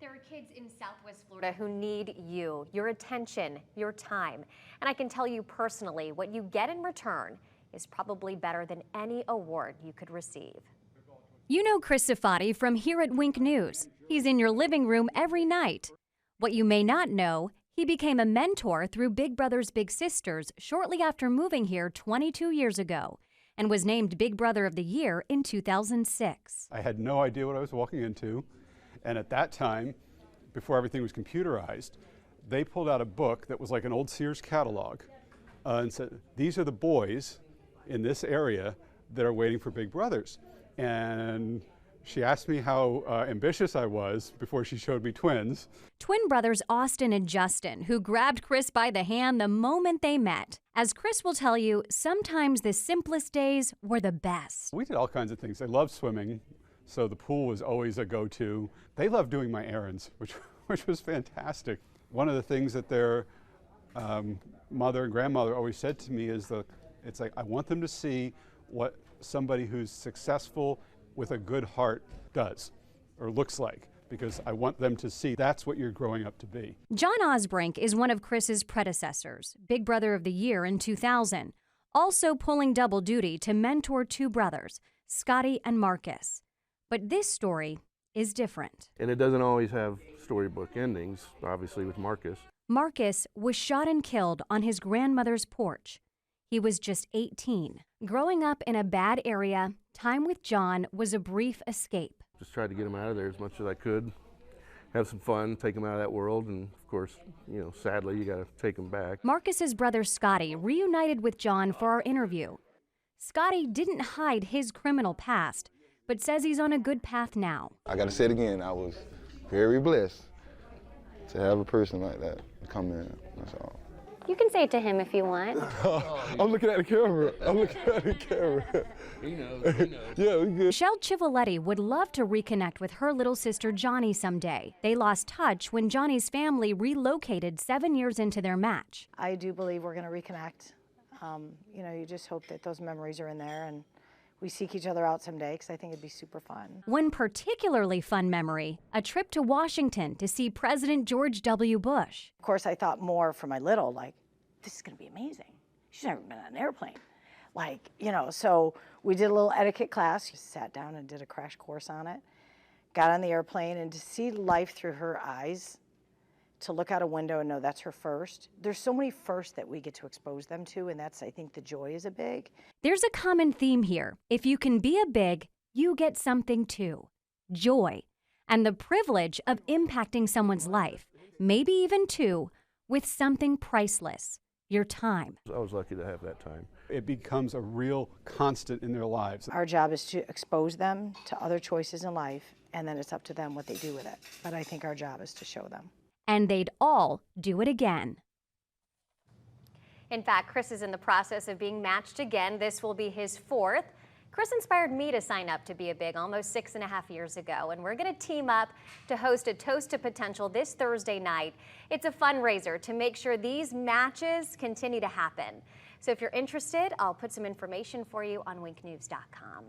There are kids in Southwest Florida who need you, your attention, your time. And I can tell you personally, what you get in return is probably better than any award you could receive. You know Chris Safati from here at Wink News. He's in your living room every night. What you may not know, he became a mentor through Big Brothers Big Sisters shortly after moving here 22 years ago and was named Big Brother of the Year in 2006. I had no idea what I was walking into. And at that time, before everything was computerized, they pulled out a book that was like an old Sears catalog and said, these are the boys in this area that are waiting for Big Brothers. And she asked me how ambitious I was before she showed me twins. Twin brothers Austin and Justin, who grabbed Chris by the hand the moment they met. As Chris will tell you, sometimes the simplest days were the best. We did all kinds of things. They loved swimming, so the pool was always a go-to. They loved doing my errands, which was fantastic. One of the things that their mother and grandmother always said to me is it's like, I want them to see what somebody who's successful with a good heart does or looks like, because I want them to see that's what you're growing up to be. John Osbrink is one of Chris's predecessors, Big Brother of the Year in 2000, also pulling double duty to mentor two brothers, Scotty and Marcus. But this story is different. And it doesn't always have storybook endings, obviously with Marcus. Marcus was shot and killed on his grandmother's porch. He was just 18. Growing up in a bad area, time with John was a brief escape. Just tried to get him out of there as much as I could, have some fun, take him out of that world, and of course, sadly, you got to take him back. Marcus's brother Scotty reunited with John for our interview. Scotty didn't hide his criminal past, but says he's on a good path now. I got to say it again, I was very blessed to have a person like that come in, that's all. You can say it to him if you want. I'm looking at the camera. He knows. Yeah, we good. Michelle Civiletti would love to reconnect with her little sister Johnny someday. They lost touch when Johnny's family relocated 7 years into their match. I do believe we're going to reconnect. You just hope that those memories are in there and we seek each other out someday, because I think it'd be super fun. One particularly fun memory, a trip to Washington to see President George W. Bush. Of course, I thought more for my little, like, this is going to be amazing. She's never been on an airplane. So we did a little etiquette class. Just sat down and did a crash course on it. Got on the airplane, and to see life through her eyes, to look out a window and know that's her first. There's so many firsts that we get to expose them to, and that's, I think, the joy is a big. There's a common theme here. If you can be a big, you get something too. Joy. And the privilege of impacting someone's life, maybe even two, with something priceless. Your time. I was lucky to have that time. It becomes a real constant in their lives. Our job is to expose them to other choices in life, and then it's up to them what they do with it. But I think our job is to show them. And they'd all do it again. In fact, Chris is in the process of being matched again. This will be his fourth. Chris inspired me to sign up to be a big almost 6.5 years ago, and we're going to team up to host a Toast to Potential this Thursday night. It's a fundraiser to make sure these matches continue to happen. So if you're interested, I'll put some information for you on winknews.com.